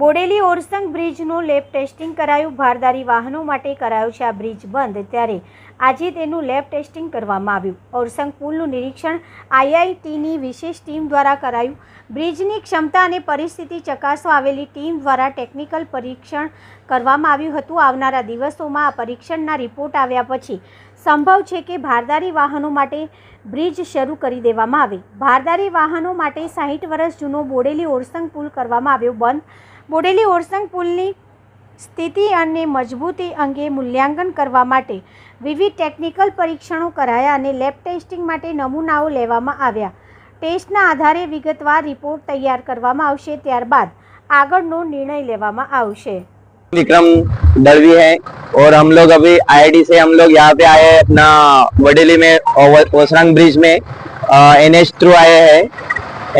Bodeli Orsang બ્રિજનું lab testing કરાયું। ભારદારી વાહનો માટે કરાયો છે આ બ્રિજ બંધ, ત્યારે આજે તેનું લેબ ટેસ્ટિંગ કરવામાં આવ્યું। ઓરસંગ પુલનું નિરીક્ષણ આઈઆઈટીની વિશેષ ટીમ દ્વારા કરાયું। બ્રિજની ક્ષમતા અને પરિસ્થિતિ ચકાસવા આવેલી ટીમ દ્વારા ટેકનિકલ પરીક્ષણ કરવામાં આવ્યું હતું। આવનારા દિવસોમાં આ પરીક્ષણના રિપોર્ટ આવ્યા પછી સંભવ છે કે ભારદારી વાહનો માટે બ્રિજ શરૂ કરી દેવામાં આવે। ભારદારી વાહનો માટે 60 વર્ષ જૂનો બોડેલી ઓરસંગ પુલ કરવામાં આવ્યો બંધ। બોડેલી ઓરસંગ પુલની સ્થિતિ અને મજબૂતી અંગે મૂલ્યાંકન કરવા માટે વિવિધ ટેકનિકલ પરીક્ષણો કરાયા અને લેબ ટેસ્ટિંગ માટે નમૂનાઓ લેવામાં આવ્યા। ટેસ્ટના આધારે વિગતવાર રિપોર્ટ तैयार કરવામાં આવશે, ત્યારબાદ આગળનો નિર્ણય લેવામાં આવશે। विक्रम दलवी है और हम लोग अभी आईआईटी से हम लोग यहाँ पे आए हैं अपना वडेली में ओसरंग ब्रिज में एनएच थ्रू आए हैं।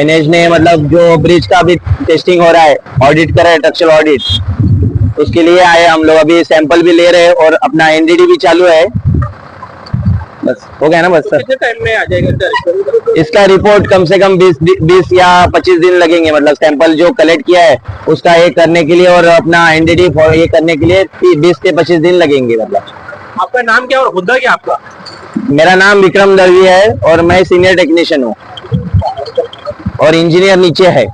एनएच ने मतलब जो ब्रिज का अभी टेस्टिंग हो रहा है, ऑडिट कर रहे हैं, स्ट्रक्चरल ऑडिट, उसके लिए आए हम लोग। अभी सैंपल भी ले रहे हैं और अपना एनडीडी भी चालू है। बस हो गया ना बस सर। कितने टाइम में आ जाएगा इसका रिपोर्ट कम से कम 20 या 25 दिन लगेंगे। मतलब सैंपल जो कलेक्ट किया है उसका ये करने के लिए और अपना एनडीडी ये करने के लिए 20 से 25 दिन लगेंगे। मतलब आपका नाम क्या और हुद्दा क्या आपका? मेरा नाम विक्रम दलवी है और मैं सीनियर टेक्नीशियन हूँ और इंजीनियर नीचे है।